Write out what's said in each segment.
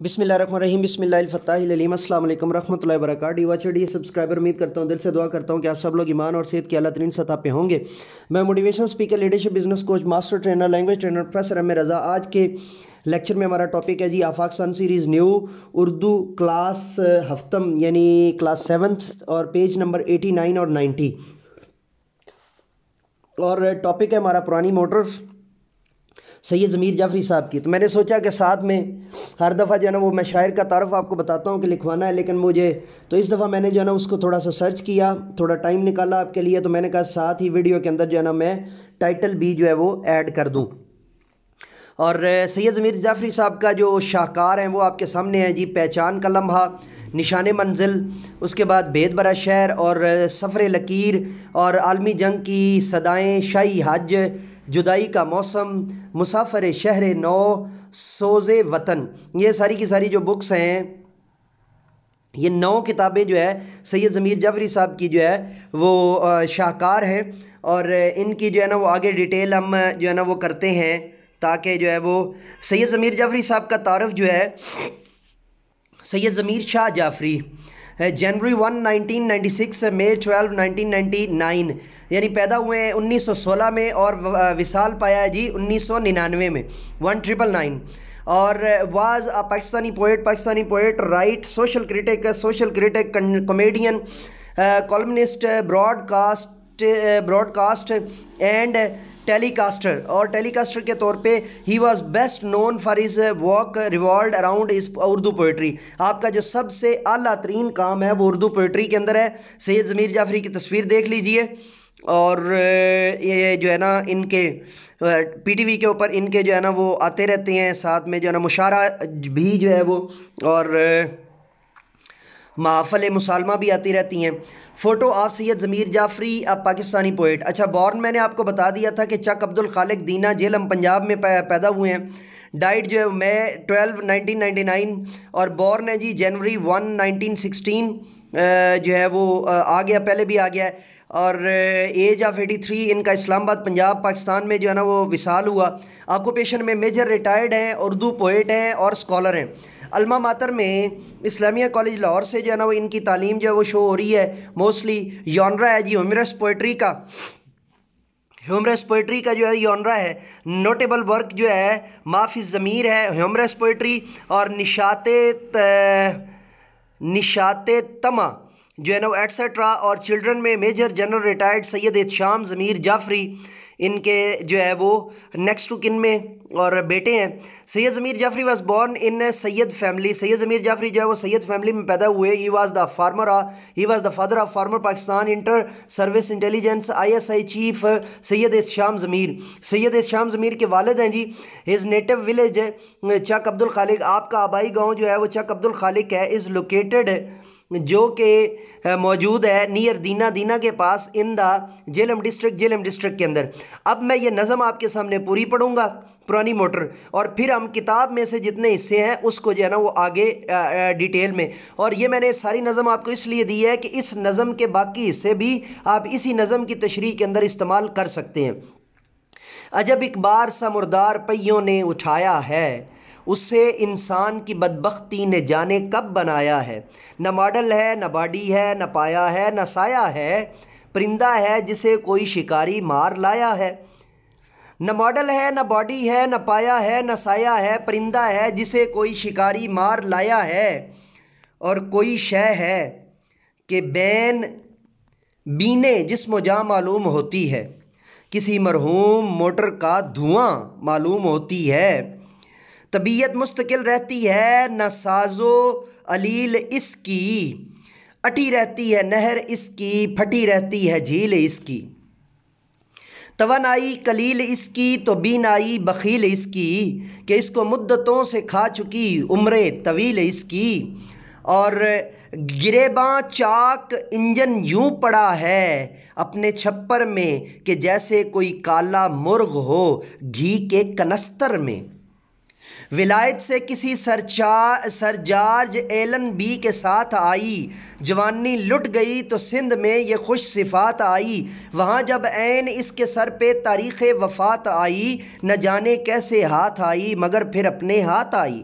बिस्मिल्लाहिर्रहमानिर्रहीम बिस्मिल्लाहिल-फत्ताहिल-अलीम। अस्सलाम वालेकुम रहमतुल्लाहि व बरकातहू। वाचडी सब्सक्राइबर, उम्मीद करता हूँ, दिल से दुआ करता हूँ कि आप सब लोग ईमान और सेहत की आला तरीन सतह पे होंगे। मैं motivational speaker, leadership, business coach, master trainer, language trainer professor M Raza. आज के लेक्चर में हमारा टॉपिक है जी Afaq sun series new Urdu class हफ्तम यानी क्लास 7th और पेज नंबर 89 और 90। और टॉपिक है हमारा पुरानी मोटर्स सैयद ज़मीर जाफ़री साहब की। तो मैंने सोचा कि साथ में हर दफ़ा जो है ना वो मैं शायर का तारफ़ आपको बताता हूँ कि लिखवाना है, लेकिन मुझे तो इस दफ़ा मैंने जो है ना उसको थोड़ा सा सर्च किया, थोड़ा टाइम निकाला आपके लिए, तो मैंने कहा साथ ही वीडियो के अंदर जो है ना मैं टाइटल भी जो है वो ऐड कर दूँ। और सैयद ज़मीर जाफ़री साहब का जो शाहकार हैं वो आपके सामने है जी। पहचान का लम्हा, निशान मंजिल, उसके बाद भेद भरा शहर और सफ़र लकीर और आलमी जंग की सदाएँ, शाही हज, जुदाई का मौसम, मुसाफिर शहर नौ, सोज़े वतन, ये सारी की सारी जो बुक्स हैं, ये 9 किताबें जो है सैयद ज़मीर जाफ़री साहब की जो है वो शाहकार हैं। और इनकी जो है ना वो आगे डिटेल हम जो है ना वो करते हैं, ताकि जो है वो सैयद ज़मीर जाफ़री साहब का तारफ़ जो है सैयद ज़मीर शाह जाफ़री, जनवरी 1 1996, मई 12 1999, यानी पैदा हुए हैं 1916 में और विसाल पाया है जी 1999 में 1999। और was a Pakistani poet, right, social critic, comedian, columnist, broadcast and Telecaster. और टेलीकास्टर के तौर पे he was best known for his work revolve around इस उर्दू पोइट्री। आपका जो सबसे आला तरीन काम है वो उर्दू पोइट्री के अंदर है। सैयद ज़मीर जाफ़री की तस्वीर देख लीजिए। और ये जो है ना इनके पीटीवी के ऊपर इनके जो है ना वो आते रहते हैं, साथ में जो है ना मुशारा भी जो है वो, और महफ़िल मुसालमा भी आती रहती हैं। फ़ोटो ऑफ सैयद ज़मीर जाफ़री, अब पाकिस्तानी पोइट। अच्छा, बॉर्न मैंने आपको बता दिया था कि चक अब्दुल खालिक दीना जेलम पंजाब में पैदा हुए हैं। डाइट जो है मई 12 1999 और बॉर्न है जी जनवरी 1 1916। जो है वो आ गया, पहले भी आ गया है। और एज ऑफ 83 इनका इस्लामाबाद पंजाब पाकिस्तान में जो है ना वो विसाल हुआ। ऑक्यूपेशन में मेजर रिटायर्ड हैं, उर्दू पोइट हैं और स्कॉलर हैं। अल्मा मातर में इस्लामिया कॉलेज लाहौर से जो है ना वो इनकी तालीम जो है वो शो हो रही है। मोस्टली यॉनरा है जी ह्यूमरस पोइट्री का जो है यॉनरा है। नोटेबल वर्क जो है माफ़ी ज़मीर है, ह्यूमरस पोइट्री, और निशाते तमा जो है ना एट्सेट्रा। और चिल्ड्रन में major general retired Syed Ehtesham Zamir Jafri, इनके जो है वो नेक्स्ट टू किन में और बेटे हैं। Syed Zamir Jafri was born in Syed family. Syed Zamir Jafri जो है वो सैयद फैमिली में पैदा हुए। He was the father of former Pakistan inter service intelligence ISI chief Syed Ehtesham Zamir. Syed Ehtesham Zamir के वालिद हैं जी। His native village Chak Abdul Khaliq, आपका आबाई गाँव जो है वो चक अब्दुल खालिक है, इज़ लोकेटेड, जो कि मौजूद है नियर दीना के पास, इन द जेलम डिस्ट्रिक्ट के अंदर। अब मैं ये नज़म आपके सामने पूरी पढ़ूंगा, पुरानी मोटर, और फिर हम किताब में से जितने हिस्से हैं उसको जो है ना वो आगे डिटेल में। और ये मैंने सारी नज़म आपको इसलिए दी है कि इस नज़म के बाकी हिस्से भी आप इसी नज़म की तशरीह के अंदर इस्तेमाल कर सकते हैं। अजब एक बार सा मुर्दार पहियों ने उठाया है, उसे इंसान की बदबख्ती ने जाने कब बनाया है। न मॉडल है, न बॉडी है, न पाया है, न साया है, परिंदा है जिसे कोई शिकारी मार लाया है। न मॉडल है, न बॉडी है, न पाया है, न साया है, परिंदा है जिसे कोई शिकारी मार लाया है। और कोई शय है कि बीने जिस्म जां मालूम होती है, किसी मरहूम मोटर का धुआं मालूम होती है। तबीयत मुस्तकिल रहती है, न साजो अलील इसकी, अटी रहती है नहर इसकी, फटी रहती है झील इसकी। तवानाई कलील इसकी तो बीनाई बखील इसकी, कि इसको मुद्दतों से खा चुकी उम्रे तवील इसकी। और गिरेबां चाक इंजन यूं पड़ा है अपने छप्पर में, कि जैसे कोई काला मुर्ग हो घी के कनस्तर में। विलायत से किसी सरजार्ज एलन बी के साथ आई, जवानी लुट गई तो सिंध में ये खुश सिफात आई। वहाँ जब ऐन इसके सर पे तारीख़ वफ़ात आई, न जाने कैसे हाथ आई मगर फिर अपने हाथ आई।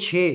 6،